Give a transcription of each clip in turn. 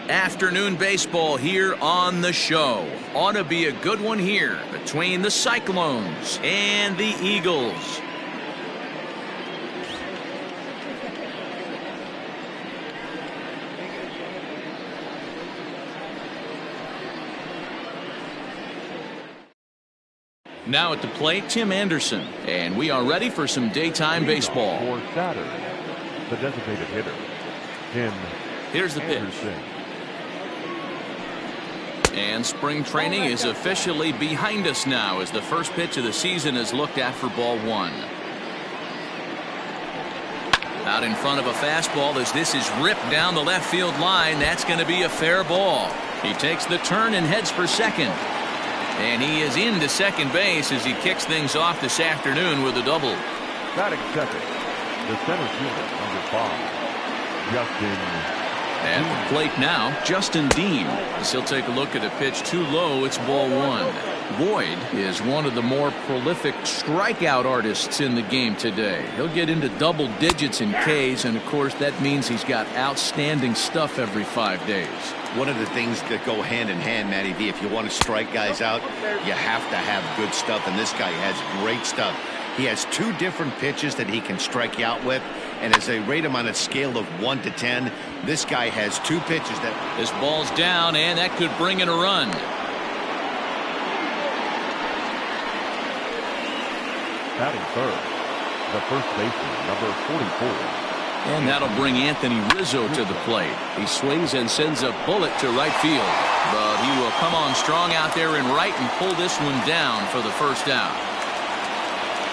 Afternoon baseball here on the show. Ought to be a good one here between the Cyclones and the Eagles. Now at the plate, Tim Anderson, and we are ready for some daytime baseball. For Saturday, the designated hitter, Tim Here's the pitch. Anderson. And spring training is officially behind us now as the first pitch of the season is looked at for ball one. Out in front of a fastball as this is ripped down the left field line. That's going to be a fair ball. He takes the turn and heads for second. And he is into second base as he kicks things off this afternoon with a double. Batting second, the center fielder, number 5, Justin. At the plate now, Justin Dean. As he'll take a look at a pitch too low, it's ball one. Boyd is one of the more prolific strikeout artists in the game today. He'll get into double digits in Ks, and of course that means he's got outstanding stuff every 5 days. One of the things that go hand in hand, Matty V, if you want to strike guys out, you have to have good stuff, and this guy has great stuff. He has 2 different pitches that he can strike you out with, and as they rate him on a scale of 1 to 10, this guy has 2 pitches that... This ball's down, and that could bring in a run. Batting third, the first baseman, number 44. And that'll bring Anthony Rizzo to the plate. He swings and sends a bullet to right field. But he will come on strong out there in right and pull this one down for the first out.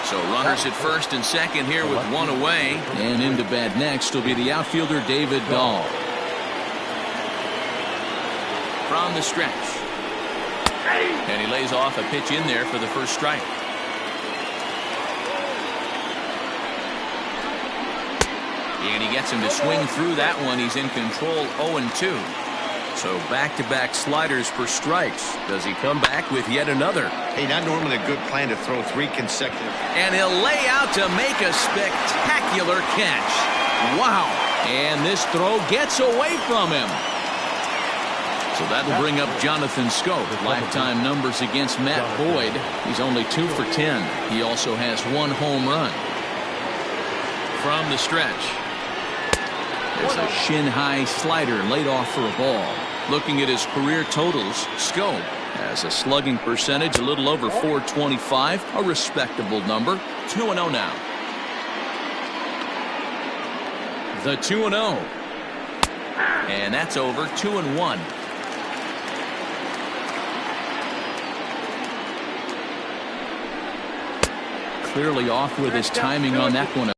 So runners at first and second here with 1 away. And into bat next will be the outfielder David Dahl. From the stretch. And he lays off a pitch in there for the first strike. And he gets him to swing through that one. He's in control 0-2. So back-to-back sliders for strikes. Does he come back with yet another? Hey, not normally a good plan to throw 3 consecutive. And he'll lay out to make a spectacular catch. Wow. And this throw gets away from him. So that'll bring up Jonathan Scope. Lifetime numbers against Matt Boyd. He's only 2 for 10. He also has 1 home run. From the stretch. There's a shin-high slider laid off for a ball. Looking at his career totals, Scope has a slugging percentage a little over .425, a respectable number. 2-0 now. The 2-0. And that's over. 2-1. Clearly off with his timing on that one.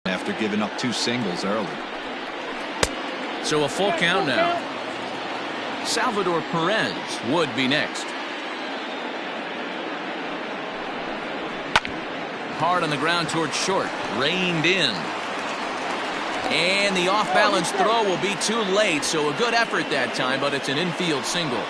After giving up 2 singles early. So a full count now. Salvador Perez would be next. Hard on the ground towards short. Reined in. And the off-balance throw will be too late, so a good effort that time, but it's an infield single.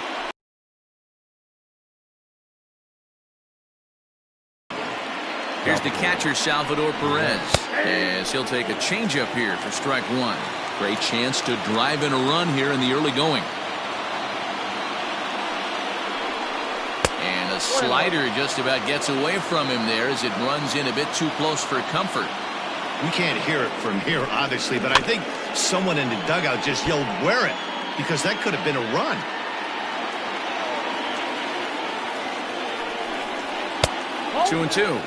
Here's the catcher, Salvador Perez, as he'll take a changeup here for strike 1. Great chance to drive in a run here in the early going. And a slider just about gets away from him there as it runs in a bit too close for comfort. We can't hear it from here, obviously, but I think someone in the dugout just yelled, "Wear it," because that could have been a run. Oh. 2-2.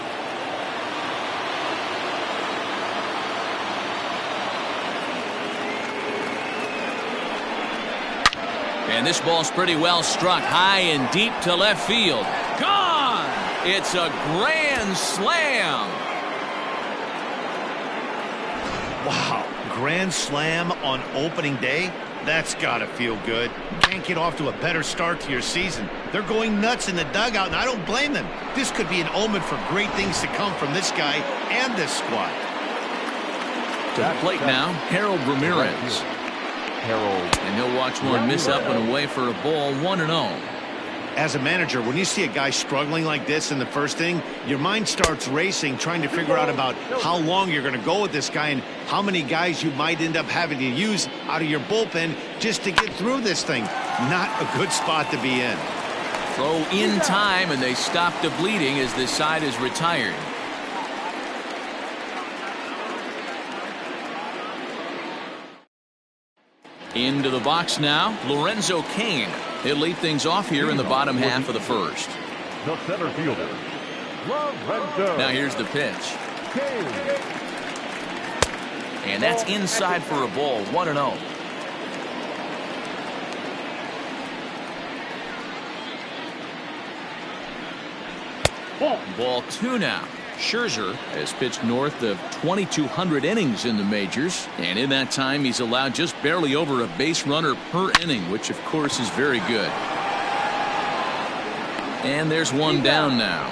And this ball's pretty well struck high and deep to left field. Gone! It's a grand slam. Wow, grand slam on opening day? That's got to feel good. Can't get off to a better start to your season. They're going nuts in the dugout, and I don't blame them. This could be an omen for great things to come from this guy and this squad. To the plate now, Harold Ramirez. Harold. And he'll watch one miss up and away for a ball. 1-0. As a manager, when you see a guy struggling like this in the first inning, your mind starts racing, trying to figure out about how long you're going to go with this guy and how many guys you might end up having to use out of your bullpen just to get through this thing. Not a good spot to be in. Throw in time, and they stop the bleeding as this side is retired. Into the box now, Lorenzo Cain. He'll lead things off here in the bottom half of the first. The center fielder, Lorenzo. Now here's the pitch. And that's inside for a ball, 1-0. Ball 2 now. Scherzer has pitched north of 2,200 innings in the majors, and in that time he's allowed just barely over a base runner per inning, which of course is very good. And there's one down now.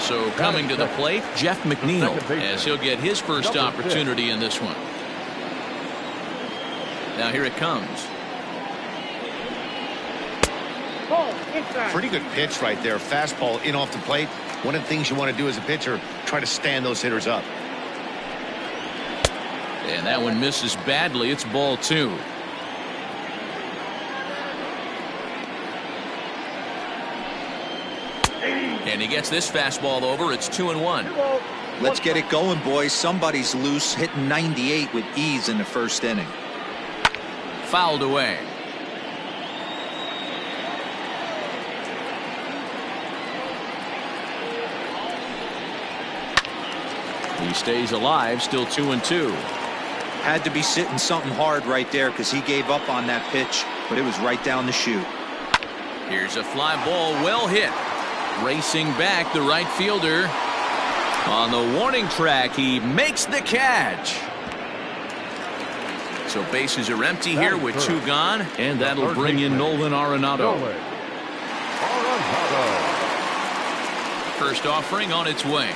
So coming to the plate, Jeff McNeil, as he'll get his first opportunity in this one. Now here it comes. Pretty good pitch right there. Fastball in off the plate. One of the things you want to do as a pitcher, try to stand those hitters up. And that one misses badly. It's ball 2. And he gets this fastball over. It's 2-1. Let's get it going, boys. Somebody's loose, hitting 98 with ease in the first inning. Fouled away. He stays alive, still 2-2. Had to be sitting something hard right there because he gave up on that pitch, but it was right down the chute. Here's a fly ball, well hit. Racing back, the right fielder. On the warning track, he makes the catch. So bases are empty here with 2 gone, and that'll bring in Nolan Arenado. First offering on its way.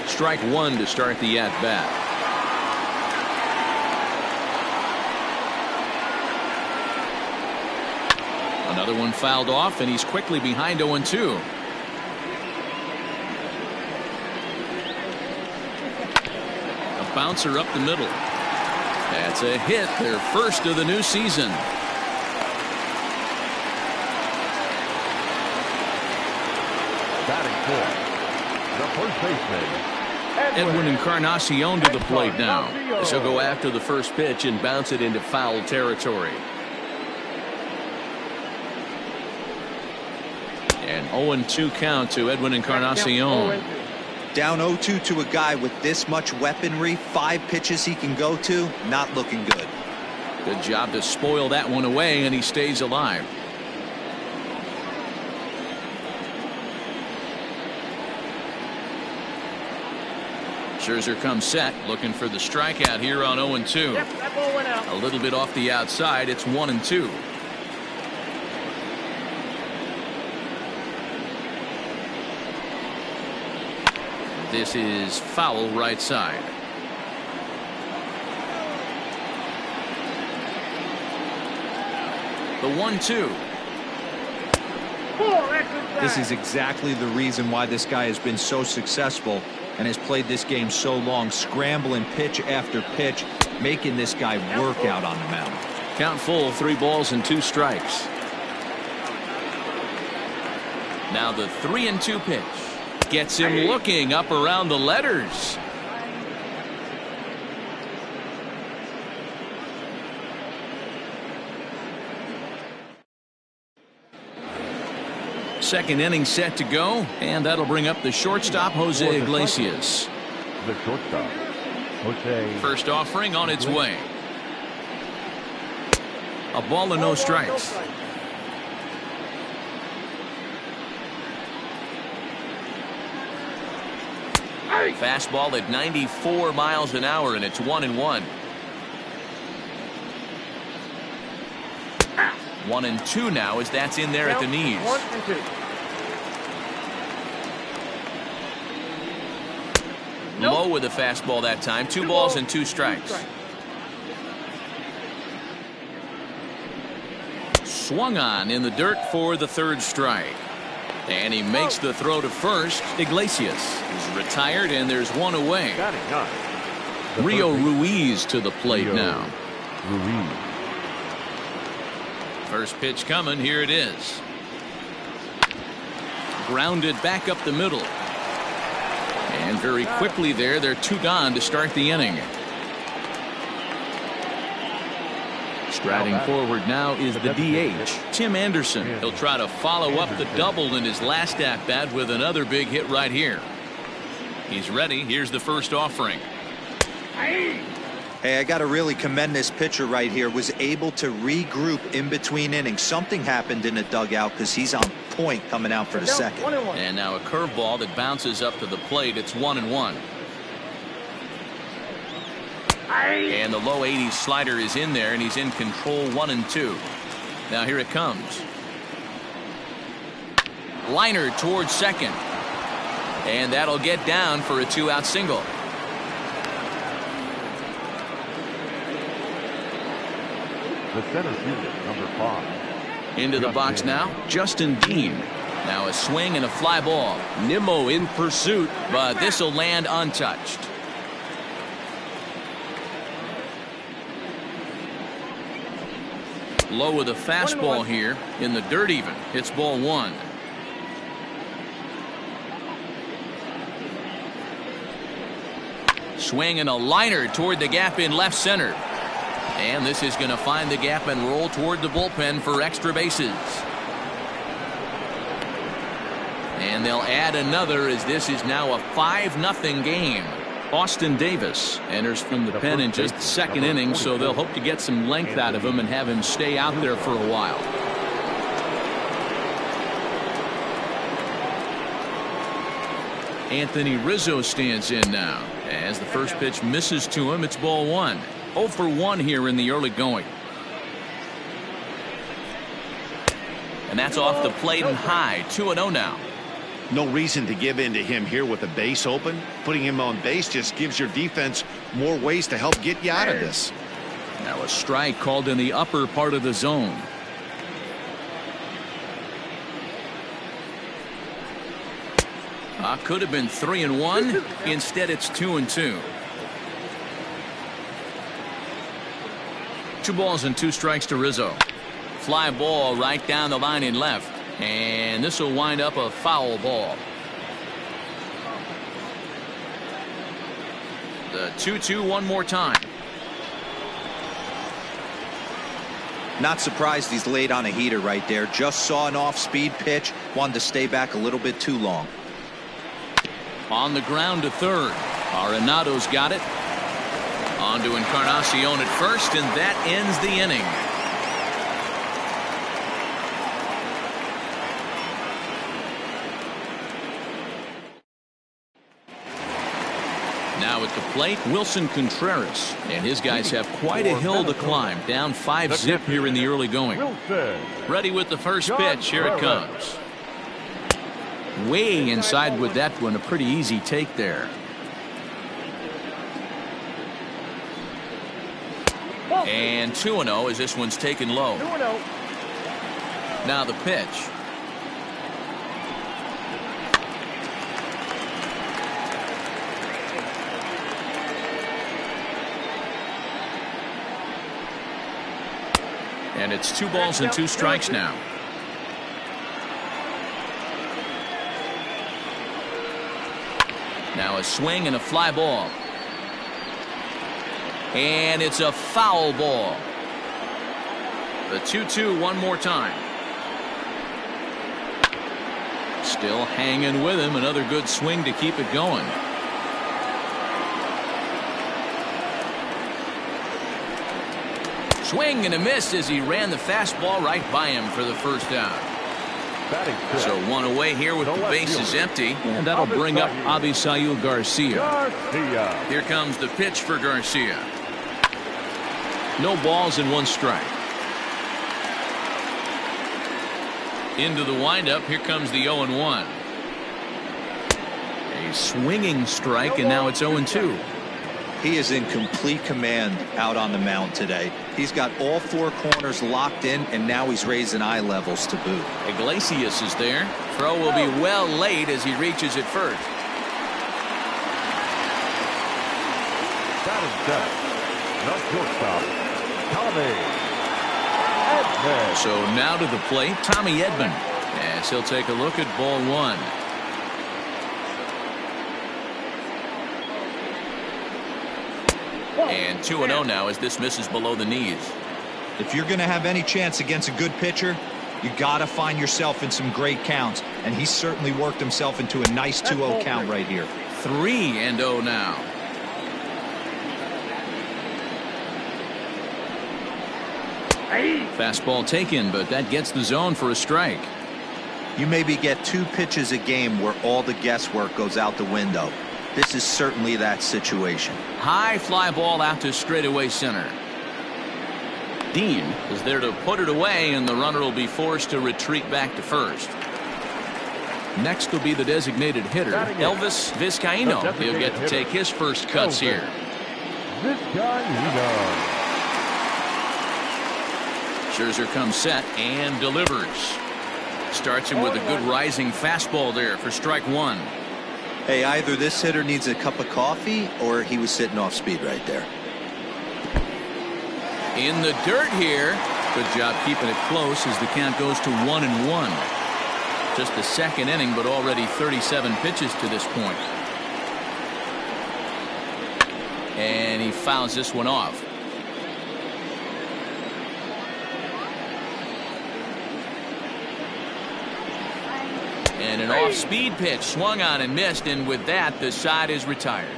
Strike 1 to start the at-bat. Another one fouled off, and he's quickly behind 0-2. A bouncer up the middle. That's a hit, their first of the new season. Batting fourth, the first baseman, Edwin Encarnacion to the plate now, as he'll go after the first pitch and bounce it into foul territory. An 0-2 count to Edwin Encarnacion. Down 0-2 to a guy with this much weaponry, 5 pitches he can go to, not looking good. Good job to spoil that one away, and he stays alive. Scherzer comes set, looking for the strikeout here on 0-2. Yep, that ball went out. A little bit off the outside. It's 1-2. This is foul right side. The 1-2. This is exactly the reason why this guy has been so successful and has played this game so long, scrambling pitch after pitch, making this guy work out on the mound. Count full, 3 balls and 2 strikes. Now the 3-2 pitch. Gets him looking up around the letters. Second inning set to go, and that'll bring up the shortstop, Jose Iglesias. The shortstop, Jose. First offering on its way. A ball and no strikes. Fastball at 94 miles an hour, and it's 1-1. 1-2 now, as that's in there at the knees. 1-2. Low with the fastball that time. 2 balls and 2 strikes. swung on in the dirt for the third strike. And he makes the throw to first. Iglesias is retired, and there's one away. Rio Ruiz to the plate now. First pitch coming. Here it is. Grounded back up the middle. And very quickly they're 2 gone to start the inning. Striding forward now is the DH, Tim Anderson. He'll try to follow up the double in his last at-bat with another big hit right here. He's ready. Here's the first offering. Hey, I got to really commend this pitcher right here. Was able to regroup in between innings. Something happened in the dugout because he's on point coming out for the second. And now a curveball that bounces up to the plate. It's 1-1. And the low 80s slider is in there, and he's in control. 1-2. Now here it comes. Liner towards second. And that'll get down for a 2-out single. The center fielder, number 5. Into the box now, Justin Dean. Now a swing and a fly ball. Nimmo in pursuit, but this will land untouched. Low with a fastball here in the dirt even. It's ball 1. Swing and a liner toward the gap in left center. And this is going to find the gap and roll toward the bullpen for extra bases. And they'll add another as this is now a 5-0 game. Austin Davis enters from the pen in just the second inning, so they'll hope to get some length out of him and have him stay out there for a while. Anthony Rizzo stands in now. As the first pitch misses to him, it's ball 1. 0 for 1 here in the early going. And that's off the plate and high. 2-0 now. No reason to give in to him here with the base open. Putting him on base just gives your defense more ways to help get you out of this. Now a strike called in the upper part of the zone. Could have been 3-1. Instead, it's 2-2. 2 balls and 2 strikes to Rizzo. Fly ball right down the line in left. And this will wind up a foul ball. The 2-2 one more time. Not surprised he's laid on a heater right there. Just saw an off-speed pitch. Wanted to stay back a little bit too long. On the ground to third. Arenado's got it. On to Encarnacion at first, and that ends the inning. Now at the plate, Wilson Contreras, and his guys have quite a hill to climb. Down 5-0 here in the early going. Ready with the first pitch. Here it comes. Way inside with that one. A pretty easy take there. And 2-0 as this one's taken low. Now the pitch. And it's 2 balls and 2 strikes now. Now a swing and a fly ball. And it's a foul ball. The 2-2 one more time. Still hanging with him. Another good swing to keep it going. Swing and a miss as he ran the fastball right by him for the first out. So 1 away here with the bases empty. And that'll bring up Avisail Garcia. Here comes the pitch for Garcia. No balls and 1 strike. Into the windup. Here comes the 0-1. A swinging strike, and now it's 0-2. He is in complete command out on the mound today. He's got all 4 corners locked in, and now he's raising eye levels to boot. Iglesias is there. Throw will be well late as he reaches it first. Batting center, the shortstop, Tommy Edman. So now to the plate, Tommy Edman, as he'll take a look at ball 1. And 2-0 now as this misses below the knees. If you're going to have any chance against a good pitcher, you got to find yourself in some great counts, and he certainly worked himself into a nice 2-0 count right here. 3-0 now. Fastball taken, but that gets the zone for a strike. You maybe get 2 pitches a game where all the guesswork goes out the window. This is certainly that situation. High fly ball out to straightaway center. Dean is there to put it away, and the runner will be forced to retreat back to first. Next will be the designated hitter, Elvis Vizcaíno. He'll get to take his first cuts here. Vizcaíno. Scherzer comes set and delivers. Starts him with a good rising fastball there for strike 1. Hey, either this hitter needs a cup of coffee or he was sitting off speed right there. In the dirt here. Good job keeping it close as the count goes to 1-1. Just the second inning, but already 37 pitches to this point. And he fouls this one off. And an off-speed pitch swung on and missed, and with that, the side is retired.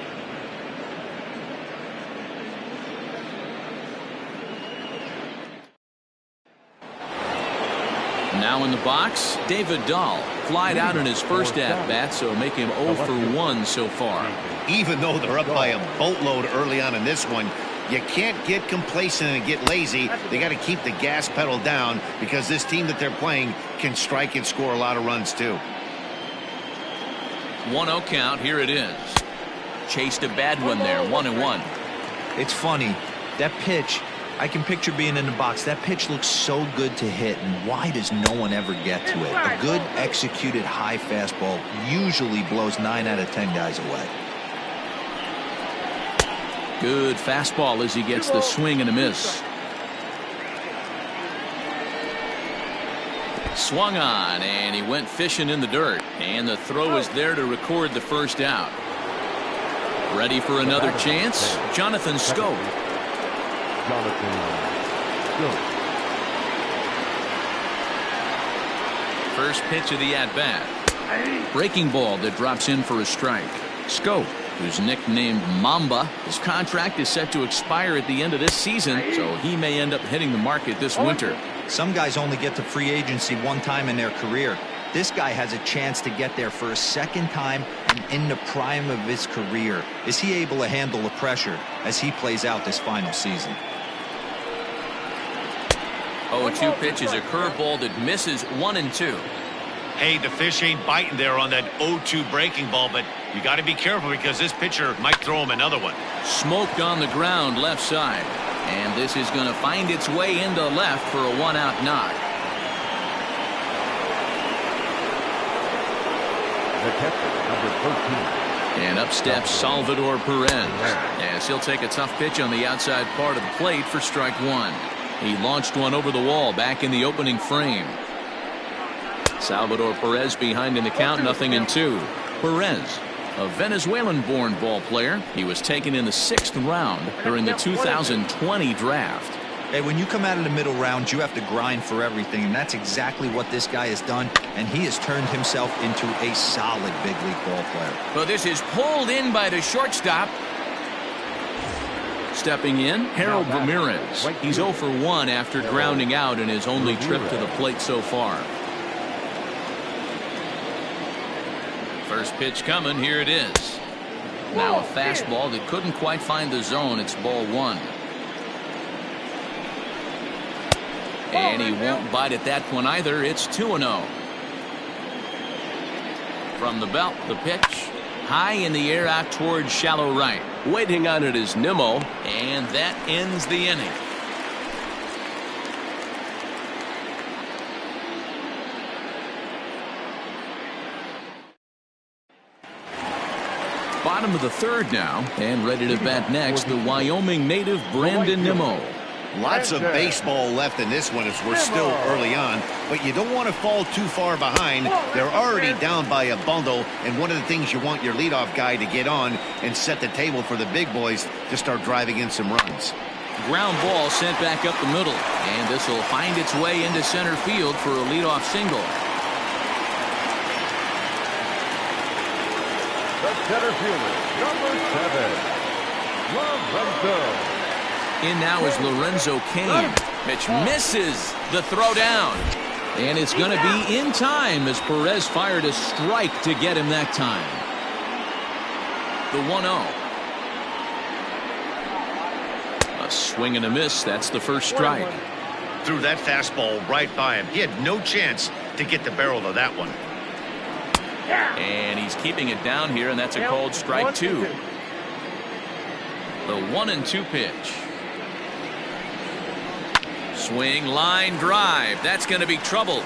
Now in the box, David Dahl. Flied out in his first at-bat, so make him 0 for 1 so far. Even though they're up by a boatload early on in this one, you can't get complacent and get lazy. They got to keep the gas pedal down because this team that they're playing can strike and score a lot of runs too. 1-0 count. Here it is. Chased a bad one there. 1-1. It's funny. That pitch, I can picture being in the box. That pitch looks so good to hit, and why does no one ever get to it? A good executed high fastball usually blows 9 out of 10 guys away. Good fastball as he gets the swing and a miss. Swung on, and he went fishing in the dirt, and the throw is there to record the first out. Ready for another chance? Jonathan Schoop. First pitch of the at-bat. Breaking ball that drops in for a strike. Schoop, who's nicknamed Mamba, his contract is set to expire at the end of this season, so he may end up hitting the market this winter. Some guys only get to free agency one time in their career. This guy has a chance to get there for a second time and in the prime of his career. Is he able to handle the pressure as he plays out this final season? 0-2 pitch is a curveball that misses 1-2. Hey, the fish ain't biting there on that 0-2 breaking ball, but you got to be careful because this pitcher might throw him another one. Smoked on the ground left side. And this is going to find its way into left for a 1-out knock. The catcher, number 13. And up steps Salvador Perez, as he'll take a tough pitch on the outside part of the plate for strike 1. He launched one over the wall back in the opening frame. Salvador Perez behind in the count, 0-2. Perez, a Venezuelan-born ball player. He was taken in the 6th round during the 2020 draft. Hey, when you come out of the middle round, you have to grind for everything, and that's exactly what this guy has done, and he has turned himself into a solid big league ball player. Well, this is pulled in by the shortstop. Stepping in, Harold Ramirez. He's 0 for 1 after grounding out in his only trip to the plate so far. First pitch coming. Here it is. Now a fastball that couldn't quite find the zone. It's ball 1. And he won't bite at that one either. It's 2-0. From the belt, the pitch. high in the air out towards shallow right. Waiting on it is Nimmo. And that ends the inning. Bottom of the third now, and ready to bat next, the Wyoming native Brandon Nimmo. Lots of baseball left in this one as we're still early on, but you don't want to fall too far behind. They're already down by a bundle, and one of the things you want your leadoff guy to get on and set the table for the big boys to start driving in some runs. Ground ball sent back up the middle, and this will find its way into center field for a leadoff single. The center fielder, number 7, Lorenzo. In now is Lorenzo Cain. Pitch misses the throw down. And it's going to be in time as Perez fired a strike to get him that time. The 1-0. A swing and a miss. That's the first strike. Threw that fastball right by him. He had no chance to get the barrel of that one. And he's keeping it down here, and that's a called strike 2. The 1-2 pitch. Swing, line drive. That's going to be trouble.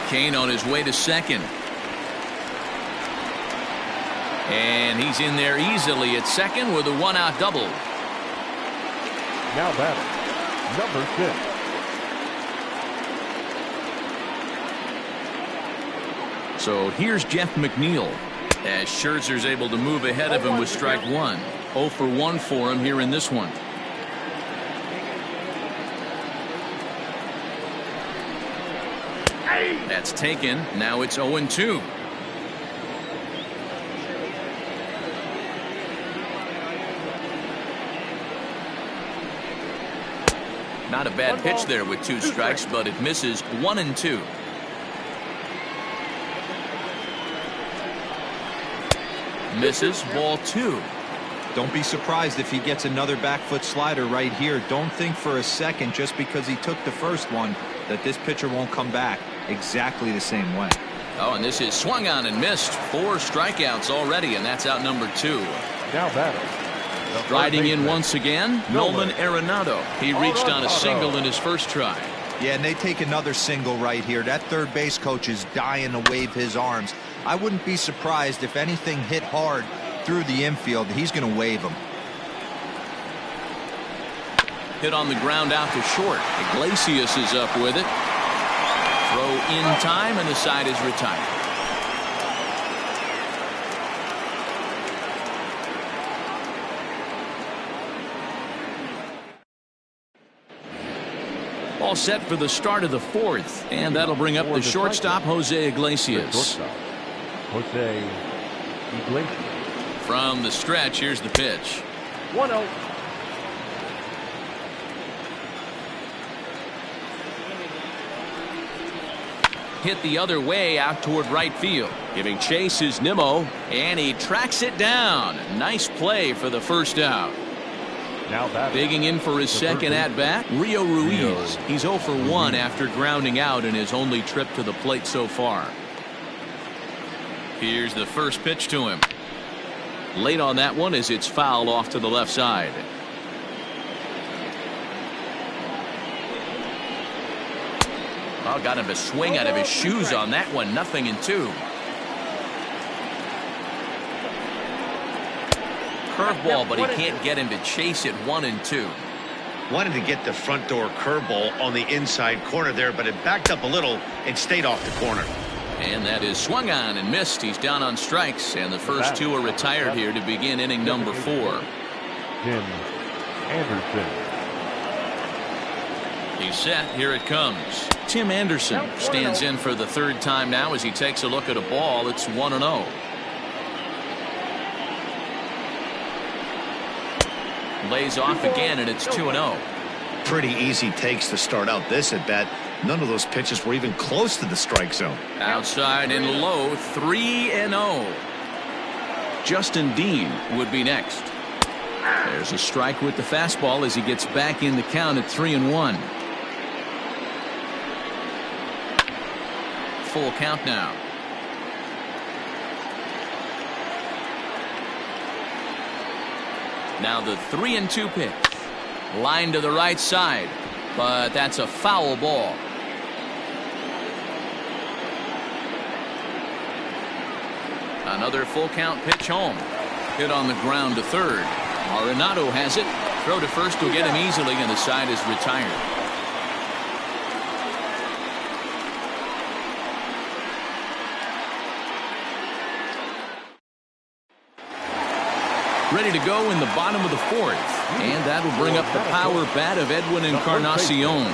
Cain on his way to second. And he's in there easily at second with a 1-out double. Now batting, number 6. So here's Jeff McNeil as Scherzer's able to move ahead of him with strike 1. 0 for 1 for him here in this one. That's taken. Now it's 0-2. Not a bad pitch there with 2 strikes, but it misses. 1-2. Misses. Ball 2. Don't be surprised if he gets another back foot slider right here. Don't think for a second just because he took the first one that this pitcher won't come back exactly the same way. Oh, and this is swung on and missed. 4 strikeouts already, and that's out number 2. Now batting, Striding in once again, Nolan Arenado. He reached on a single in his first try. Yeah, and they take another single right here. That third base coach is dying to wave his arms. I wouldn't be surprised if anything hit hard through the infield. He's going to wave them. Hit on the ground out to short. Iglesias is up with it. Throw in time, and the side is retired. All set for the start of the 4th, and that'll bring up the shortstop, Jose Iglesias. Jose Iglesias. From the stretch, here's the pitch. 1-0. Hit the other way out toward right field. Giving chase is Nimmo, and he tracks it down. Nice play for the first out. Now batting, Digging in for his second at-bat, Rio Ruiz. He's 0 for 1 after grounding out in his only trip to the plate so far. Here's the first pitch to him. Late on that one as it's fouled off to the left side. Oh, got him a swing out of his shoes on that one. 0-2. Curveball, but he can't get him to chase it. 1-2. Wanted to get the front door curveball on the inside corner there, but it backed up a little and stayed off the corner. And that is swung on and missed. He's down on strikes, and the first 2 are retired here to begin inning number 4. Tim Anderson. He's set. Here it comes. Tim Anderson stands in for the 3rd time now as he takes a look at a ball. It's 1-0. Lays off again, and it's 2-0. Pretty easy takes to start out this at bat. None of those pitches were even close to the strike zone. Outside and low, 3-0. Justin Dean would be next. There's a strike with the fastball as he gets back in the count at 3-1. Full count now. Now the 3-2 pitch. Line to the right side, but that's a foul ball. Another full count pitch home. Hit on the ground to third. Manitou has it. Throw to first will get him easily, and the side is retired. Ready to go in the bottom of the fourth. And that'll bring up the power bat of Edwin Encarnacion.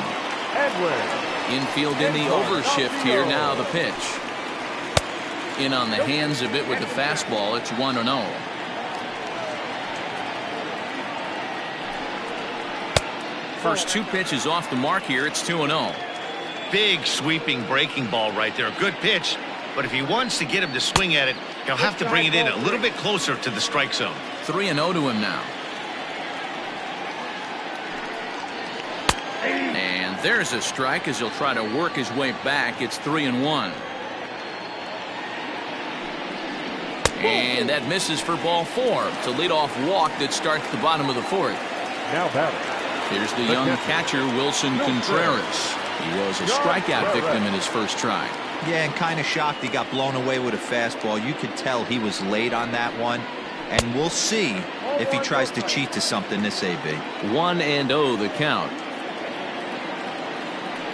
Infield in the overshift here. Now the pitch. In on the hands of it with the fastball. It's 1-0. First two pitches off the mark here. It's 2-0. Big sweeping breaking ball right there. Good pitch. But if he wants to get him to swing at it, he'll have to bring it in a little bit closer to the strike zone. 3-0 to him now. And there's a strike as he'll try to work his way back. It's 3-1. And that misses for ball 4. It's a leadoff walk that starts the bottom of the fourth. Now batting. Here's the young catcher, Wilson Contreras. He was a strikeout victim in his first try. Yeah, and kind of shocked he got blown away with a fastball. You could tell he was late on that one. And we'll see if he tries to cheat to something this AB. 1-0 the count.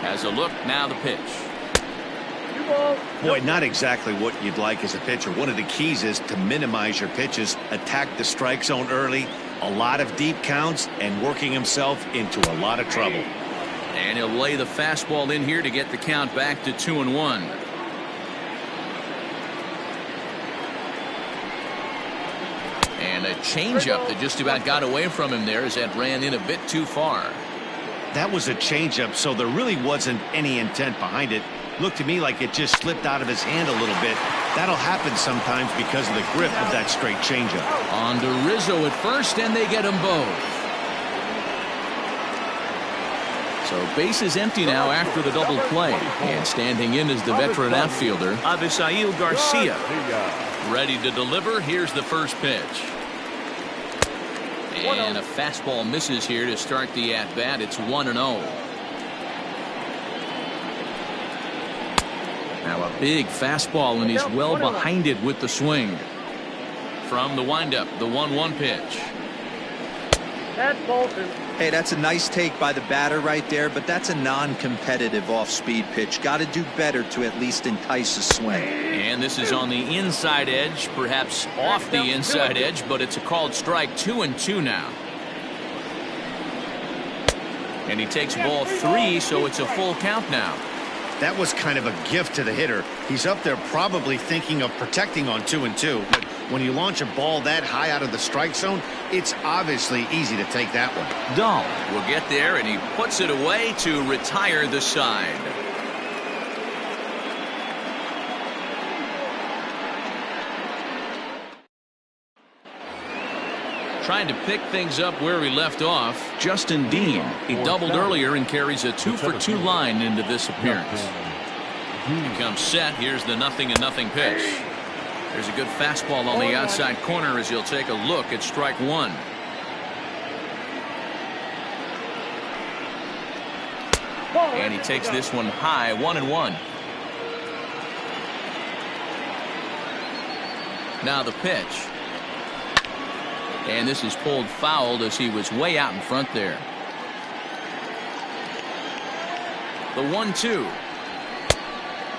Has a look, now the pitch. Boy, not exactly what you'd like as a pitcher. One of the keys is to minimize your pitches, attack the strike zone early, a lot of deep counts, and working himself into a lot of trouble. And he'll lay the fastball in here to get the count back to 2-1. And a changeup that just about got away from him there as that ran in a bit too far. That was a changeup, so there really wasn't any intent behind it. Looked to me like it just slipped out of his hand a little bit. That'll happen sometimes because of the grip of that straight changeup. On to Rizzo at first, and they get them both. So base is empty now after the double play. And standing in is the veteran outfielder, Avisail Garcia. Ready to deliver. Here's the first pitch. And a fastball misses here to start the at-bat. It's 1-0. Now a big fastball, and he's well behind it with the swing. From the windup, the 1-1 pitch. Hey, that's a nice take by the batter right there, but that's a non-competitive off-speed pitch. Got to do better to at least entice a swing. And this is on the inside edge, perhaps off the inside edge, but it's a called strike. 2-2 now. And he takes ball 3, so it's a full count now. That was kind of a gift to the hitter. He's up there probably thinking of protecting on 2-2, but when you launch a ball that high out of the strike zone, it's obviously easy to take that one. Dahl will get there, and he puts it away to retire the side. Trying to pick things up where we left off, Justin Dean. He doubled earlier and carries a 2-for-2 line into this appearance. He comes set. Here's the 0-0 pitch. There's a good fastball on the outside corner as he'll take a look at strike 1. And he takes this one high, 1-1. Now the pitch. And this is pulled foul as he was way out in front there. The 1-2.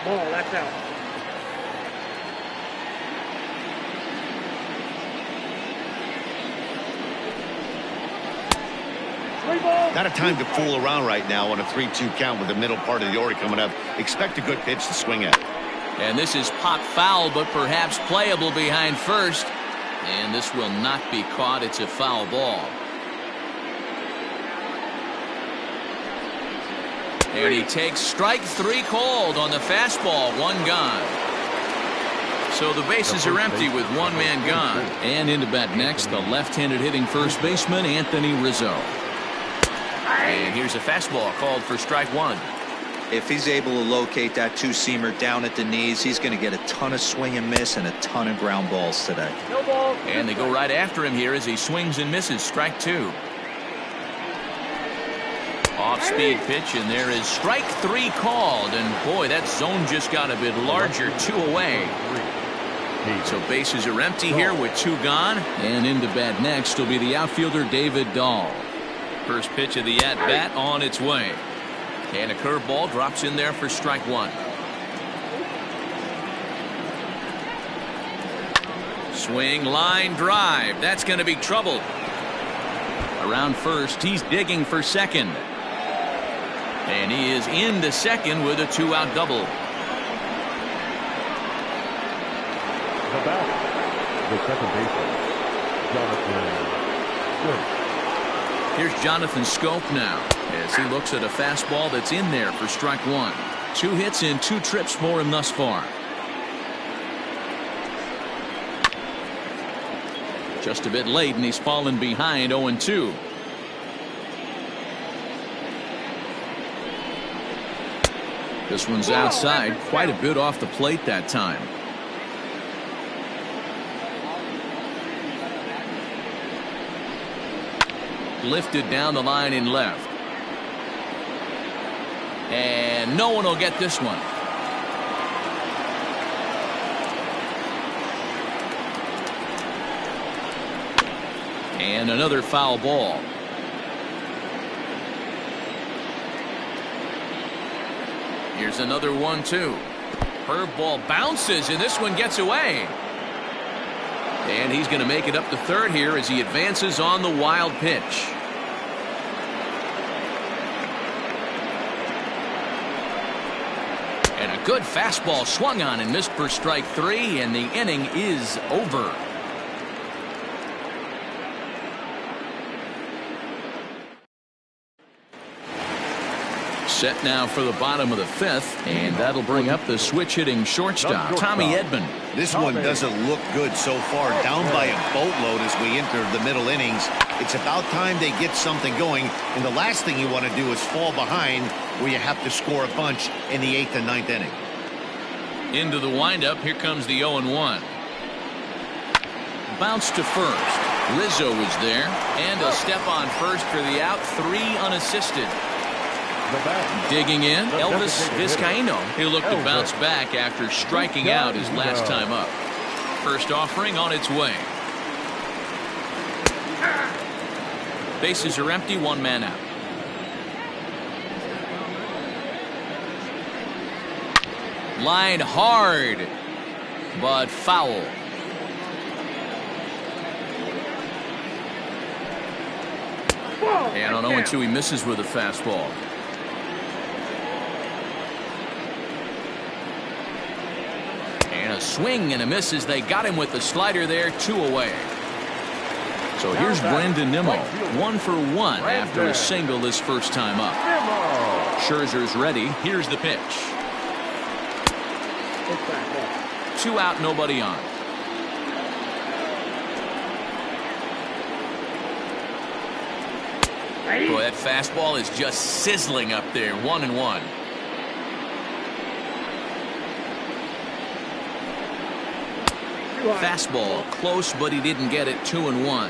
Ball, that's out. Not a time to fool around right now on a 3-2 count with the middle part of the order coming up. Expect a good pitch to swing at. And this is popped foul, but perhaps playable behind first. And this will not be caught. It's a foul ball. And he takes strike 3 called on the fastball. 1 gone. So the bases are empty with 1 man gone. And into bat next, the left-handed hitting first baseman, Anthony Rizzo. And here's a fastball called for strike 1. If he's able to locate that two-seamer down at the knees, he's going to get a ton of swing and miss and a ton of ground balls today. No ball. And they go right after him here as he swings and misses. Strike two. Off-speed pitch, and there is strike three called. And boy, that zone just got a bit larger. 2 away. So bases are empty here with 2 gone. And into bat next will be the outfielder David Dahl. First pitch of the at-bat on its way. And a curveball drops in there for strike one. Swing, line, drive. That's going to be trouble. Around first, he's digging for second. And he is into second with a 2-out double. The batter, the second baseman, Jonathan Schoop. Here's Jonathan Schoop now as he looks at a fastball that's in there for strike one. 2 hits in 2 trips for him thus far. Just a bit late, and he's fallen behind 0-2. This one's outside, quite a bit off the plate that time. Lifted down the line in left. And no one will get this one. And another foul ball. Here's another 1-2. Curveball bounces, and this one gets away. And he's going to make it up to third here as he advances on the wild pitch. And a good fastball swung on and missed for strike three, and the inning is over. Set now for the bottom of the 5th, and that'll bring up the switch-hitting shortstop, Tommy Edman. This one doesn't look good so far. Down by a boatload as we enter the middle innings. It's about time they get something going, and the last thing you want to do is fall behind where you have to score a bunch in the 8th and 9th inning. Into the windup, here comes the 0-1. Bounce to first. Rizzo was there, and a step on first for the out, 3 unassisted. Digging in, Elvis Vizcaíno. He'll look to bounce back after striking out his last time up. First offering on its way. Bases are empty, 1 man out. Line hard, but foul. And on 0-2, he misses with a fastball. And a swing and a miss as they got him with the slider there, 2 away. So here's Brandon Nimmo, 1 for 1 after a single his first time up. Scherzer's ready. Here's the pitch. 2 out, nobody on. Boy, that fastball is just sizzling up there. 1-1. Fastball close, but he didn't get it. 2-1.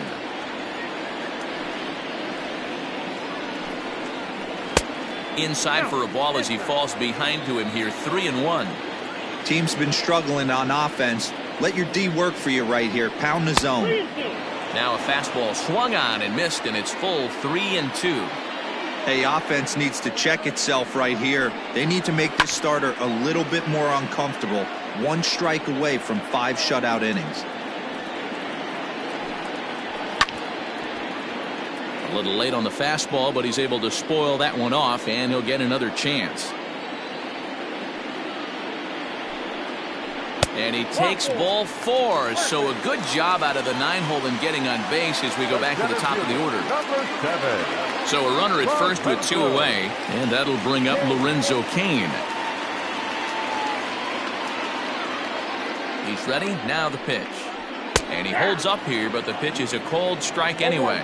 Inside for a ball as he falls behind to him here. 3-1. Team's been struggling on offense. Let your D work for you right here. Pound the zone. Now a fastball swung on and missed, and it's full. 3-2. Hey, offense needs to check itself right here. They need to make this starter a little bit more uncomfortable. 1 strike away from 5 shutout innings. A little late on the fastball, but he's able to spoil that one off, and he'll get another chance. And he takes ball 4, so a good job out of the 9-hole in getting on base as we go back to the top of the order. So a runner at first with 2 away, and that'll bring up Lorenzo Cain. He's ready. Now the pitch. And he holds up here, but the pitch is a cold strike anyway.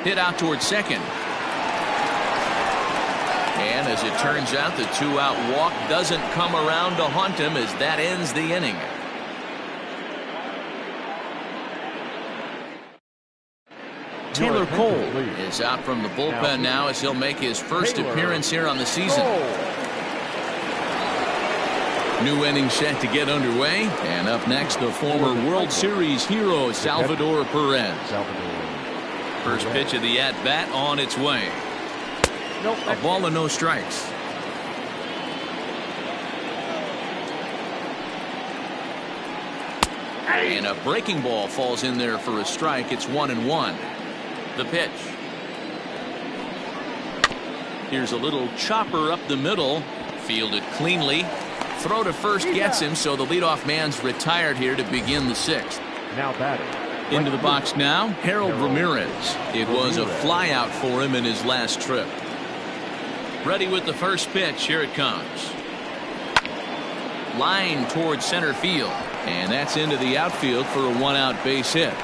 Hit out towards second. And as it turns out, the 2-out walk doesn't come around to haunt him as that ends the inning. Taylor Cole is out from the bullpen now as he'll make his first appearance here on the season. New inning set to get underway. And up next, the former World Series hero, Salvador Perez. First pitch of the at-bat on its way. A ball and no strikes. And a breaking ball falls in there for a strike. It's 1-1. The pitch. Here's a little chopper up the middle. Fielded cleanly. Throw to first gets him, so the leadoff man's retired here to begin the 6th. Now batting. Into the box now, Harold Ramirez. It was a flyout for him in his last trip. Ready with the first pitch. Here it comes. Line towards center field. And that's into the outfield for a 1-out base hit.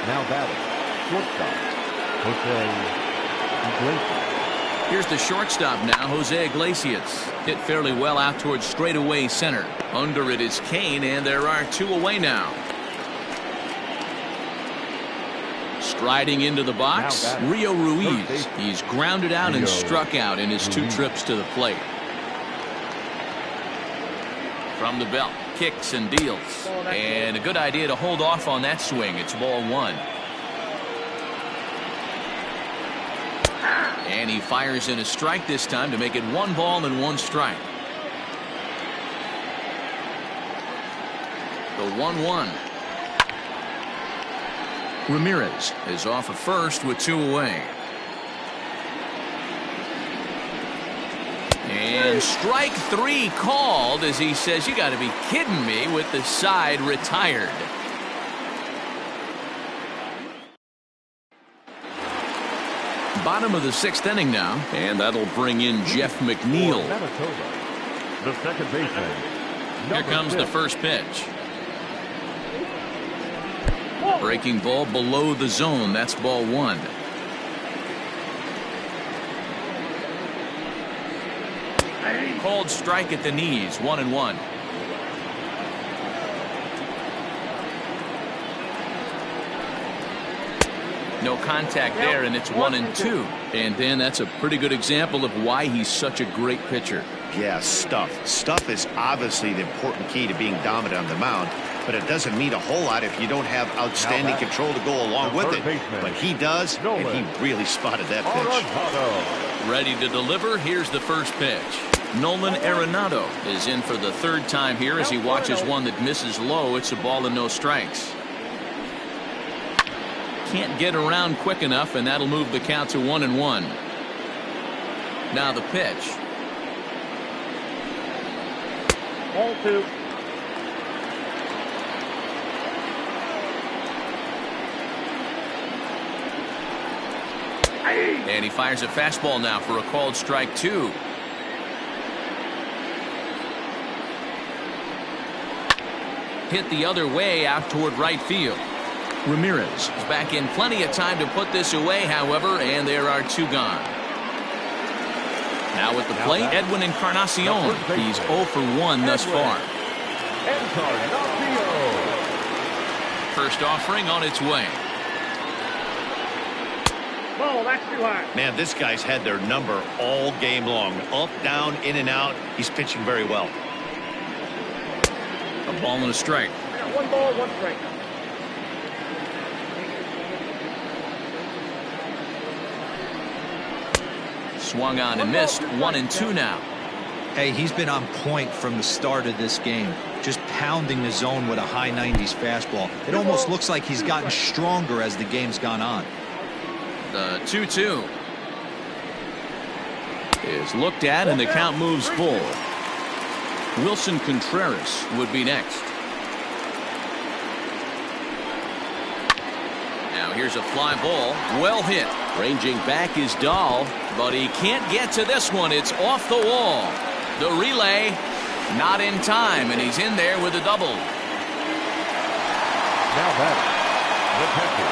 Now batting. Shortstop. Jose Iglesias. Here's the shortstop now, Jose Iglesias. Hit fairly well out towards straightaway center. Under it is Kane, and there are 2 away now. Striding into the box, Rio Ruiz. He's grounded out and struck out in his 2 trips to the plate. From the belt, kicks and deals. And a good idea to hold off on that swing. It's ball 1. And he fires in a strike this time to make it 1 ball and 1 strike. The 1-1. Ramirez is off at first with 2 away. And strike 3 called as he says, "You got to be kidding me," with the side retired. Bottom of the 6th inning now, and that'll bring in Jeff McNeil. The second baseman. Here comes the first pitch. Breaking ball below the zone. That's ball 1. Called strike at the knees. 1-1. No contact there, and it's 1-2. And then that's a pretty good example of why he's such a great pitcher. Yeah, stuff. Stuff is obviously the important key to being dominant on the mound, but it doesn't mean a whole lot if you don't have outstanding control to go along with it. But he does, and he really spotted that pitch. Ready to deliver. Here's the first pitch. Nolan Arenado is in for the 3rd time here as he watches one that misses low. It's a ball and no strikes. Can't get around quick enough, and that'll move the count to 1-1. Now the pitch. Ball 2. And he fires a fastball now for a called strike 2. Hit the other way out toward right field. Ramirez is back in plenty of time to put this away, however, and there are 2 gone. Now at the plate, Edwin Encarnacion. He's 0 for 1 thus far. First offering on its way. Ball, that's too high. Man, this guy's had their number all game long. Up, down, in and out. He's pitching very well. A ball and a strike. 1 ball, 1 strike. Swung on and missed. 1-2 now. Hey, he's been on point from the start of this game. Just pounding the zone with a high 90s fastball. It almost looks like he's gotten stronger as the game's gone on. The 2-2 is looked at, and the count moves full. Wilson Contreras would be next. Now here's a fly ball. Well hit. Ranging back is Dahl, but he can't get to this one. It's off the wall. The relay not in time, and he's in there with a double. Now batting, the catcher,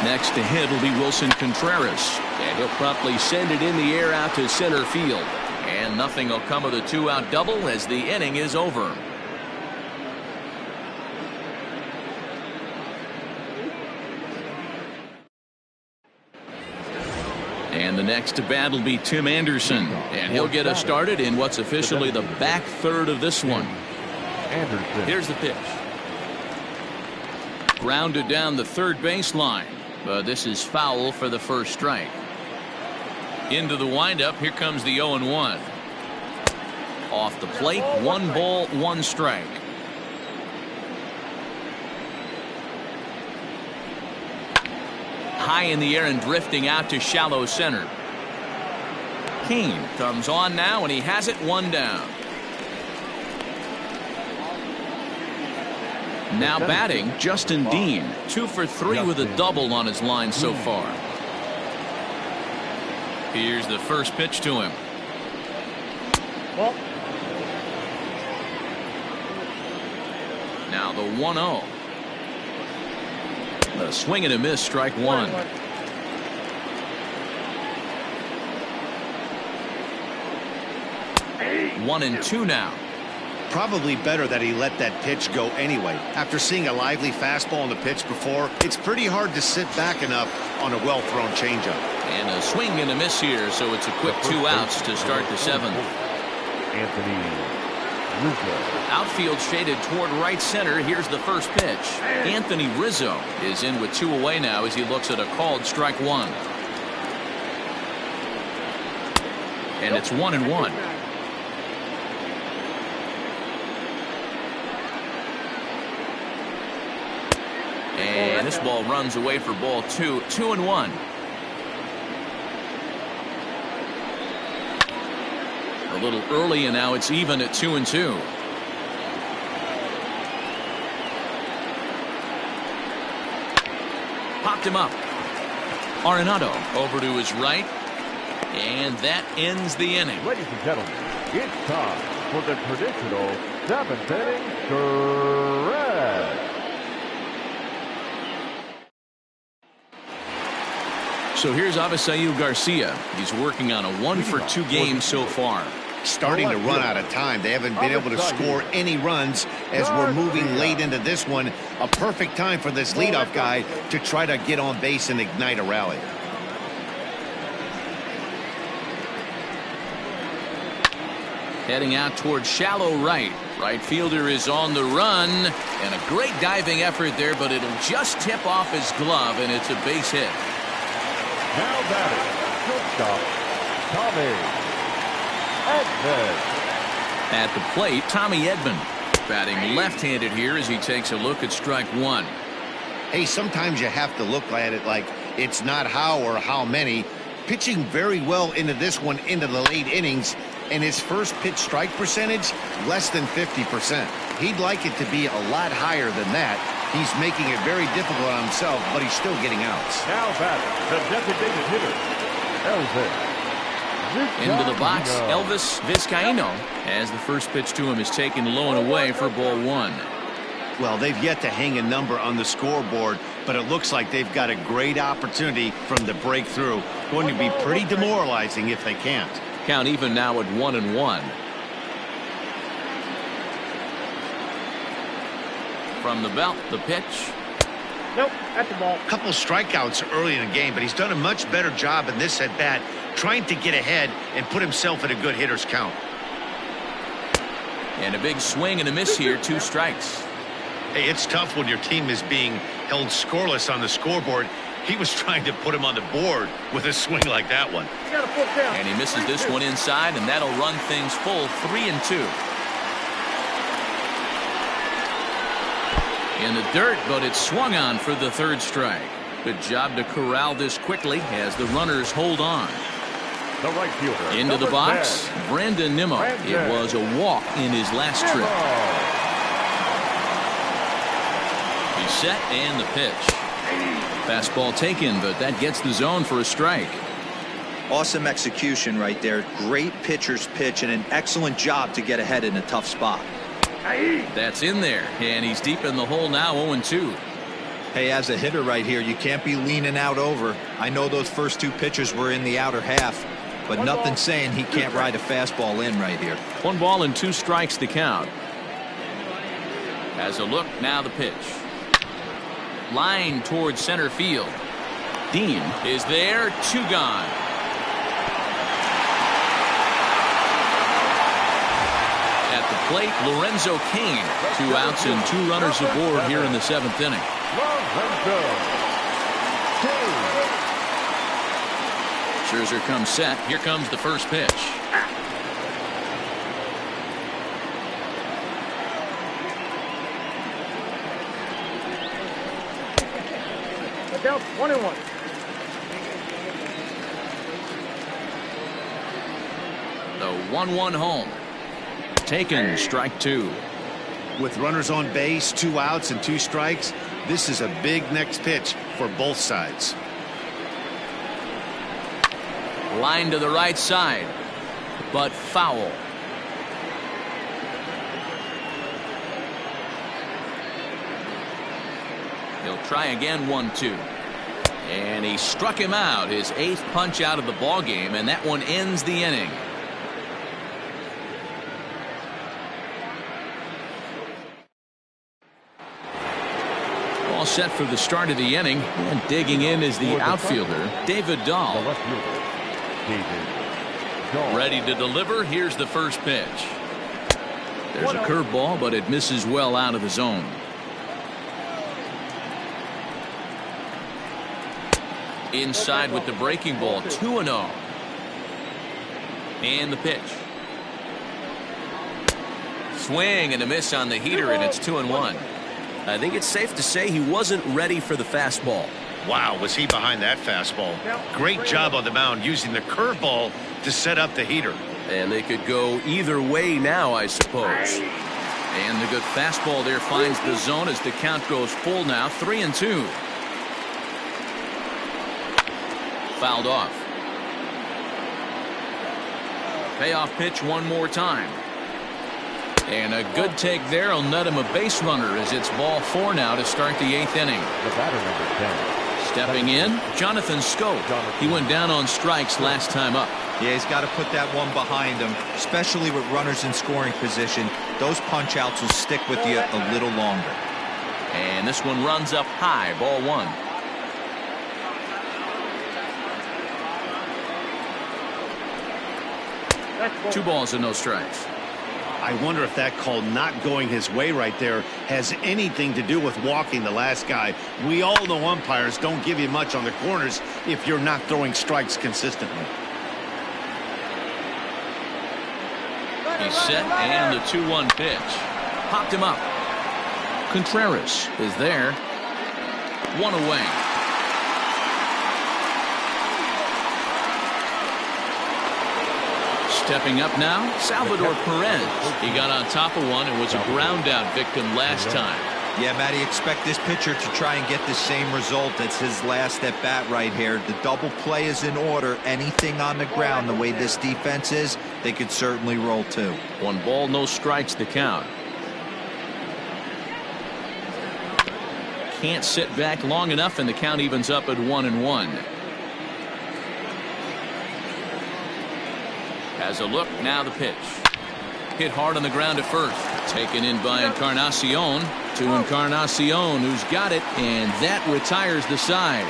Next to hit will be Wilson Contreras, and he'll promptly send it in the air out to center field. And nothing will come of the two-out double as the inning is over. And the next to bat will be Tim Anderson, and he'll get us started in what's officially the back third of this one. Anderson. Here's the pitch. Grounded down the third baseline, but this is foul for the first strike. Into the windup, here comes the 0-1. Off the plate, 1 ball, 1 strike. High in the air and drifting out to shallow center. Kane comes on now, and he has it 1 down. Now batting, Justin Dean, 2 for 3 with a double on his line so far. Here's the first pitch to him. Now the 1-0. A swing and a miss, strike 1. 1-2 now. Probably better that he let that pitch go anyway. After seeing a lively fastball on the pitch before, it's pretty hard to sit back enough on a well-thrown changeup. And a swing and a miss here, so it's a quick 2 outs to start the 7th. Anthony Rizzo. Outfield shaded toward right center. Here's the first pitch. Anthony Rizzo is in with 2 away now as he looks at a called strike 1. And it's 1-1. And this ball runs away for ball 2. 2-1. A little early, and now it's even at 2-2. Popped him up. Arenado over to his right, and that ends the inning. Ladies and gentlemen, it's time for the traditional 7th inning stretch. So here's Avisail Garcia. He's working on a 1-for-2 game so far. Starting to run out of time. They haven't been able to score any runs as we're moving late into this one. A perfect time for this leadoff guy to try to get on base and ignite a rally. Heading out towards shallow right. Right fielder is on the run, and a great diving effort there, but it'll just tip off his glove, and it's a base hit. Now batting, shortstop, Tommy Edman. At the plate, Tommy Edman batting left-handed here as he takes a look at strike 1. Hey, sometimes you have to look at it like it's not how or how many. Pitching very well into this one into the late innings, and his first pitch strike percentage less than 50%. He'd like it to be a lot higher than that. He's making it very difficult on himself, but he's still getting outs. Now batting, the designated hitter, Elvis. Into the box, Elvis Vizcaino, as the first pitch to him is taken low and away for ball 1. Well, they've yet to hang a number on the scoreboard, but it looks like they've got a great opportunity from the breakthrough. Going to be pretty demoralizing if they can't. Count even now at 1-1. From the belt, the pitch. Nope, that's a ball. Couple strikeouts early in the game, but he's done a much better job in this at-bat, trying to get ahead and put himself in a good hitter's count. And a big swing and a miss here, 2 strikes. Hey, it's tough when your team is being held scoreless on the scoreboard. He was trying to put him on the board with a swing like that one. You got a full count. And he misses this one inside, and that'll run things full 3-2. In the dirt, but it's swung on for the 3rd strike. Good job to corral this quickly as the runners hold on. The right fielder. Into the box, Brandon Nimmo. It was a walk in his last trip. He's set, and the pitch. Fastball taken, but that gets the zone for a strike. Awesome execution right there. Great pitcher's pitch and an excellent job to get ahead in a tough spot. That's in there, and he's deep in the hole now, 0-2. Hey, as a hitter right here, you can't be leaning out over. I know those first two pitches were in the outer half, but nothing's saying he can't ride a fastball in right here. 1 ball and 2 strikes to count. As a look, now the pitch. Line towards center field. Dean is there, 2 gone. At the plate, Lorenzo Cain. 2 outs and 2 runners aboard here in the 7th inning. Scherzer comes set. Here comes the first pitch. Down 21. The 1-1 home. Taken, strike 2. With runners on base, 2 outs and 2 strikes, this is a big next pitch for both sides. Line to the right side, but foul. He'll try again, 1-2. And he struck him out, his 8th punch out of the ball game, and that one ends the inning. All set for the start of the inning, and digging in is the outfielder, David Dahl. Ready to deliver. Here's the first pitch. There's a curveball, but it misses well out of the zone. Inside with the breaking ball, 2-0. And the pitch. Swing and a miss on the heater, and it's 2-1. I think it's safe to say he wasn't ready for the fastball. Wow, was he behind that fastball. Great job on the mound using the curveball to set up the heater. And they could go either way now, I suppose. And the good fastball there finds the zone as the count goes full now, 3-2. Fouled off. Payoff pitch one more time. And a good take there will net him a base runner as it's ball 4 now to start the 8th inning. The batter, number 10. Stepping in, Jonathan Scope. He went down on strikes last time up. Yeah, he's got to put that one behind him, especially with runners in scoring position. Those punch outs will stick with you a little longer. And this one runs up high, ball 1. Two balls and no strikes. I wonder if that call not going his way right there has anything to do with walking the last guy. We all know umpires don't give you much on the corners if you're not throwing strikes consistently. He's set, and the 2-1 pitch. Popped him up. Contreras is there. 1 away. Stepping up now, Salvador Perez. He got on top of one and was a ground out victim last time. Yeah, Matty, expect this pitcher to try and get the same result. That's his last at bat right here. The double play is in order. Anything on the ground, the way this defense is, they could certainly roll 2. 1 ball, no strikes to count. Can't sit back long enough, and the count evens up at 1-1. As a look, now the pitch. Hit hard on the ground at first. Taken in by Encarnacion. To Encarnacion, who's got it, and that retires the side.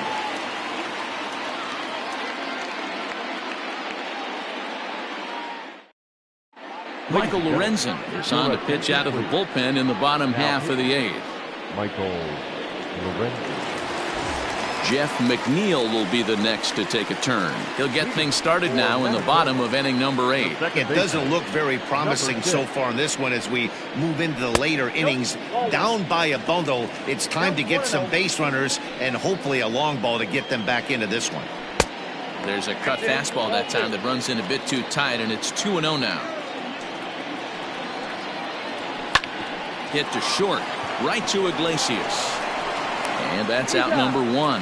Michael Lorenzen is on to pitch out of the bullpen in the bottom half of the 8th. Michael Lorenzen. Jeff McNeil will be the next to take a turn. He'll get things started now in the bottom of inning number 8. It doesn't look very promising so far in this one as we move into the later innings. Down by a bundle, it's time to get some base runners and hopefully a long ball to get them back into this one. There's a cut fastball that time that runs in a bit too tight, and it's 2-0 now. Hit to short, right to Iglesias. And that's out number 1.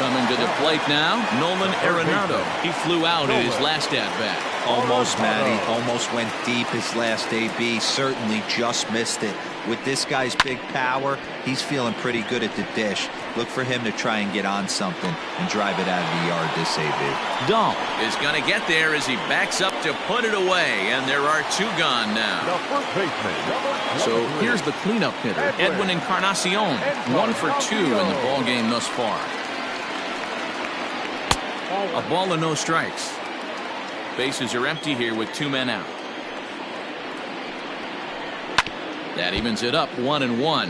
Coming to the plate now, Nolan Arenado. He flew out at his last at-bat. Almost, Matty. Almost went deep his last AB. Certainly just missed it. With this guy's big power, he's feeling pretty good at the dish. Look for him to try and get on something and drive it out of the yard this AB. Dahl is going to get there as he backs up to put it away, and there are 2 gone now. The first baseman. So here's the cleanup hitter, Edwin Encarnacion. 1 for 2 in the ball game thus far. A ball and no strikes. Bases are empty here with 2 men out. That evens it up 1-1.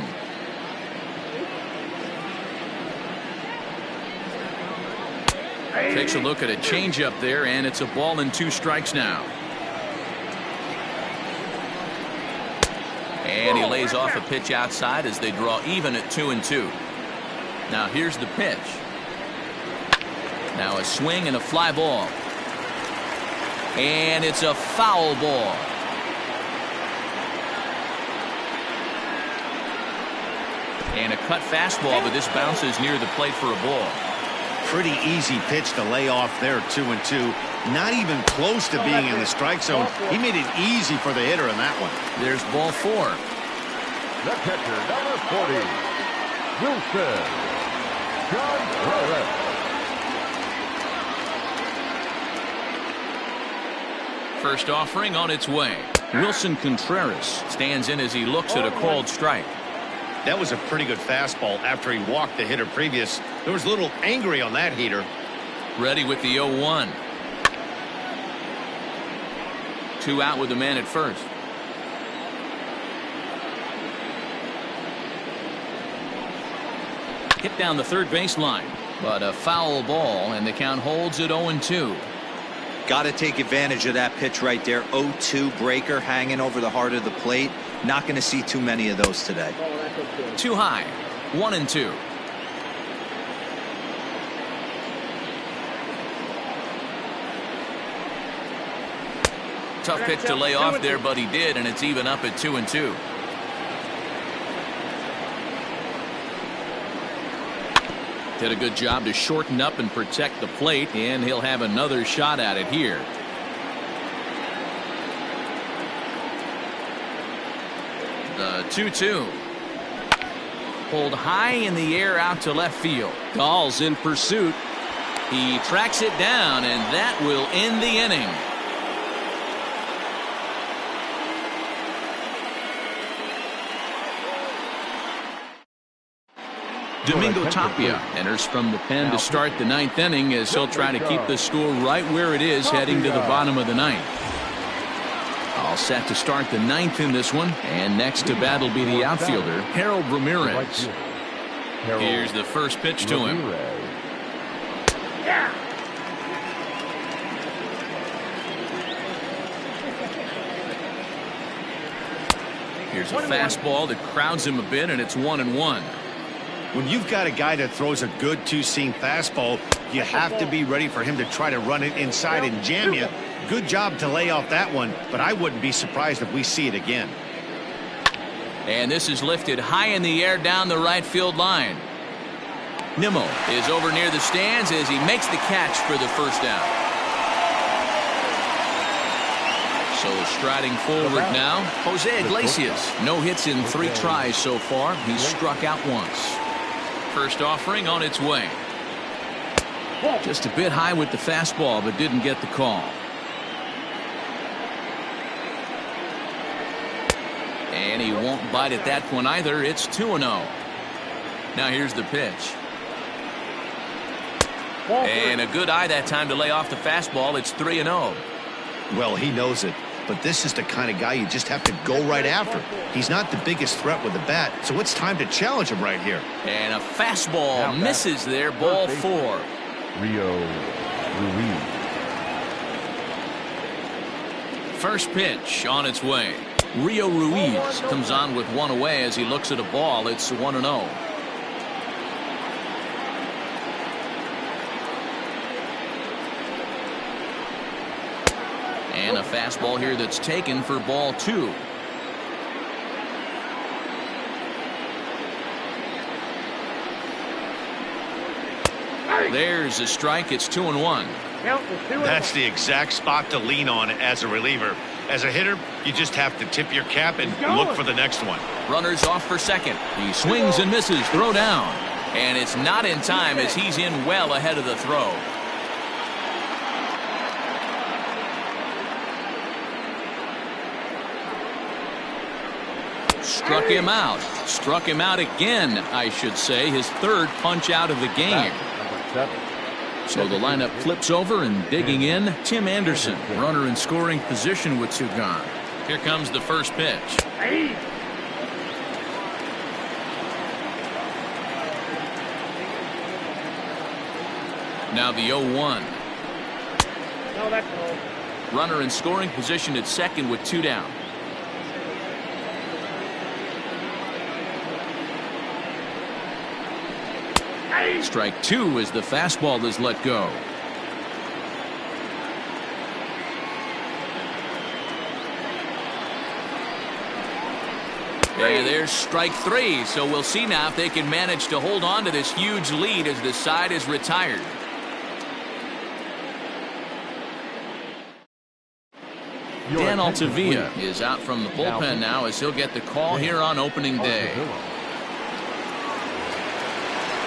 Takes a look at a changeup there, and it's a ball and 2 strikes now. And he lays off a pitch outside as they draw even at 2-2. Now here's the pitch. Now a swing and a fly ball. And it's a foul ball. And a cut fastball, but this bounces near the plate for a ball. Pretty easy pitch to lay off there, 2-2. Not even close to being in the strike zone. He made it easy for the hitter in that one. There's ball 4. The catcher, number 40, Wilson Contreras. First offering on its way. Wilson Contreras stands in as he looks at a called strike. That was a pretty good fastball after he walked the hitter previous. There was a little angry on that heater. Ready with the 0-1. 2 out with the man at first. Hit down the third baseline, but a foul ball, and the count holds at 0-2. Got to take advantage of that pitch right there. 0-2 breaker hanging over the heart of the plate. Not going to see too many of those today. Too high. 1-2. Tough pitch to lay off there, but he did, and it's even up at 2-2. Did a good job to shorten up and protect the plate, and he'll have another shot at it here. The 2-2. Pulled high in the air out to left field. Dahl's in pursuit. He tracks it down, and that will end the inning. Domingo Tapia enters from the pen to start the 9th inning as he'll try to keep the score right where it is heading to the bottom of the 9th. All set to start the 9th in this one, and next to bat will be the outfielder, Harold Ramirez. Here's the first pitch to him. Here's a fastball that crowds him a bit, and it's 1-1. When you've got a guy that throws a good two-seam fastball, you have to be ready for him to try to run it inside and jam you. Good job to lay off that one, but I wouldn't be surprised if we see it again. And this is lifted high in the air down the right field line. Nimmo is over near the stands as he makes the catch for the first out. So striding forward now, Jose Iglesias. No hits in 3 tries so far. He's struck out once. First offering on its way. Just a bit high with the fastball, but didn't get the call. And he won't bite at that one either. It's 2-0. Now here's the pitch. And a good eye that time to lay off the fastball. It's 3-0. Well, he knows it. But this is the kind of guy you just have to go right after. He's not the biggest threat with the bat, so it's time to challenge him right here. And a fastball misses there, ball 4. Rio Ruiz. First pitch on its way. Rio Ruiz comes on with 1 away as he looks at a ball. It's 1-0. And a fastball here that's taken for ball 2. There's a strike. It's 2-1. Count is 2-1. That's the exact spot to lean on as a reliever. As a hitter, you just have to tip your cap and look for the next one. Runners off for second. He swings and misses. Throw down. And it's not in time as he's in well ahead of the throw. Struck him out. Struck him out again, I should say. His third punch out of the game. So the lineup flips over, and digging in, Tim Anderson, runner in scoring position with two gone. Here comes the first pitch. Now the 0-1. No, that's all. Runner in scoring position at second with two down. Strike two as the fastball is let go. Hey, there's strike three. So we'll see now if they can manage to hold on to this huge lead as the side is retired. Dan Altavilla is out from the bullpen now as he'll get the call here on opening day.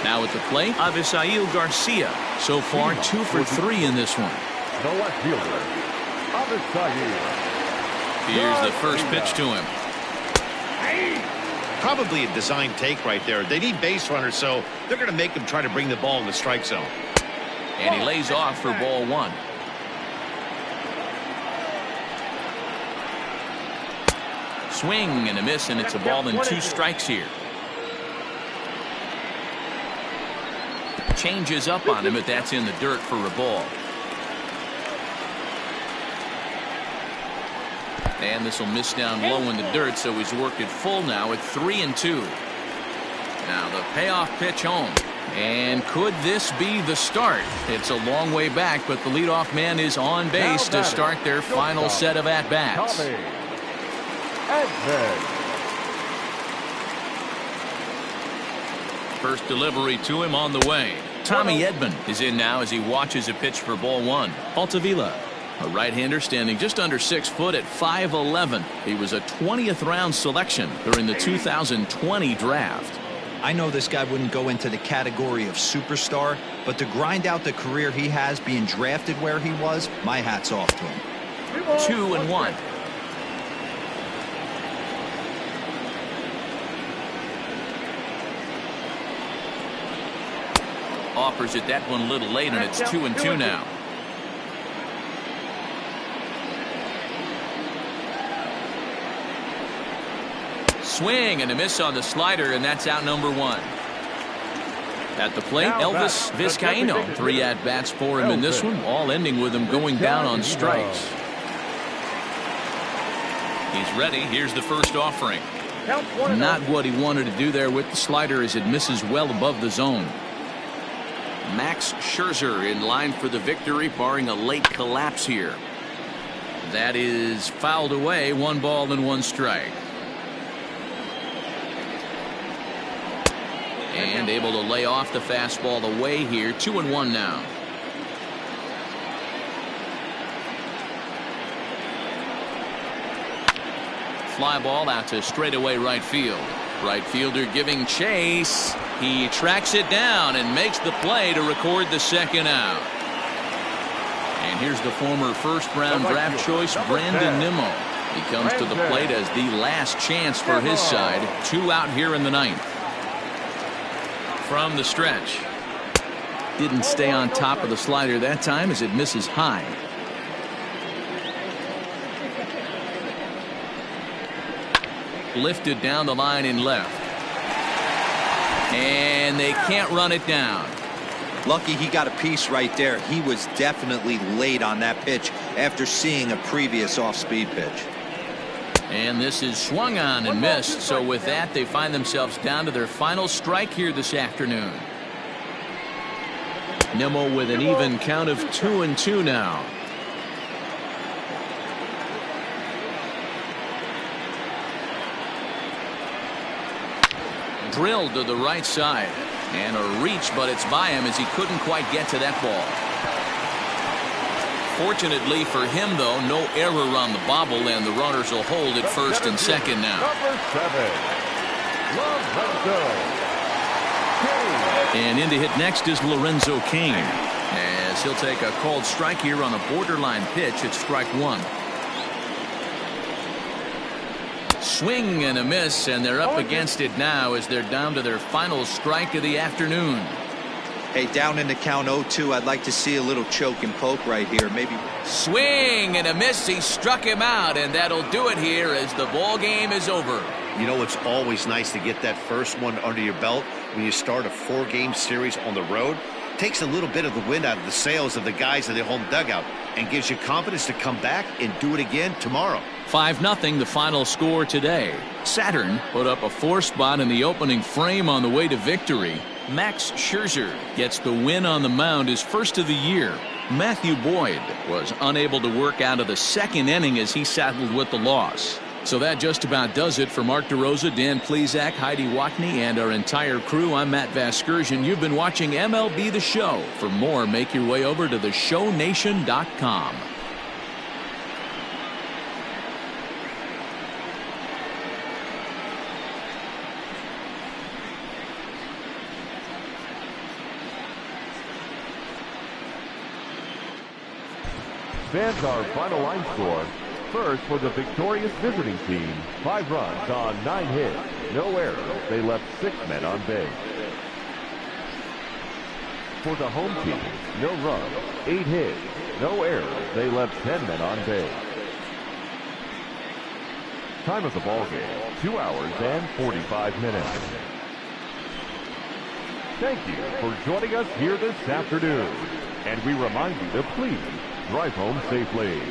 Now at the plate, Avisail Garcia. So far, 2 for 3 in this one. The left fielder, Avisail. Here's the first pitch to him. Probably a design take right there. They need base runners, so they're going to make him try to bring the ball in the strike zone. And he lays off for ball one. Swing and a miss, and it's a ball and 2 strikes here. Changes up on him, but that's in the dirt for a ball. And this will miss down low in the dirt, so he's worked it full now at 3-2. Now the payoff pitch home. And could this be the start? It's a long way back, but the leadoff man is on base to start their final set of at-bats. First delivery to him on the way. Tommy Edman is in now as he watches a pitch for ball one. Altavilla, a right-hander standing just under 6 foot at 5'11". He was a 20th round selection during the 2020 draft. I know this guy wouldn't go into the category of superstar, but to grind out the career he has being drafted where he was, my hat's off to him. 2-1. Offers it that one a little late, and it's 2-2 now. Swing and a miss on the slider, and that's out number 1. At the plate, Elvis Vizcaíno. 3 at-bats for him in this one, all ending with him going down on strikes. He's ready. Here's the first offering. Not what he wanted to do there with the slider as it misses well above the zone. Max Scherzer in line for the victory, barring a late collapse here. That is fouled away. 1 ball and 1 strike. And able to lay off the fastball away here. 2-1 now. Fly ball out to straightaway right field. Right fielder giving chase. He tracks it down and makes the play to record the second out. And here's the former first-round draft choice, Brandon Nimmo. He comes to the plate as the last chance for his side. 2 out here in the 9th. From the stretch. Didn't stay on top of the slider that time as it misses high. Lifted down the line in left. And they can't run it down. Lucky he got a piece right there. He was definitely late on that pitch after seeing a previous off-speed pitch. And this is swung on and missed. So with that, they find themselves down to their final strike here this afternoon. Nimmo with an even count of 2-2 now. Drilled to the right side. And a reach, but it's by him as he couldn't quite get to that ball. Fortunately for him, though, no error on the bobble, and the runners will hold at first and second now. Number 7, Lorenzo Kane. And in to hit next is Lorenzo Kane, as he'll take a called strike here on a borderline pitch at strike 1. Swing and a miss, and they're up against it now as they're down to their final strike of the afternoon. Hey, down in the count 0-2, I'd like to see a little choke and poke right here. Maybe. Swing and a miss. He struck him out, and that'll do it here as the ball game is over. You know, it's always nice to get that first one under your belt when you start a 4-game series on the road. Takes a little bit of the wind out of the sails of the guys in the home dugout and gives you confidence to come back and do it again tomorrow. 5-0 the final score today. Saturn put up a 4 spot in the opening frame on the way to victory. Max Scherzer gets the win on the mound, his first of the year. Matthew Boyd was unable to work out of the second inning as he saddled with the loss. So that just about does it for Mark DeRosa, Dan Plesac, Heidi Watney, and our entire crew. I'm Matt Vasgersian. You've been watching MLB The Show. For more, make your way over to theshownation.com. Fans, our final line score. First, for the victorious visiting team, 5 runs on 9 hits, no errors. They left 6 men on base. For the home team, no runs, 8 hits, no errors. They left 10 men on base. Time of the ball game, 2 hours and 45 minutes. Thank you for joining us here this afternoon. And we remind you to please drive home safely.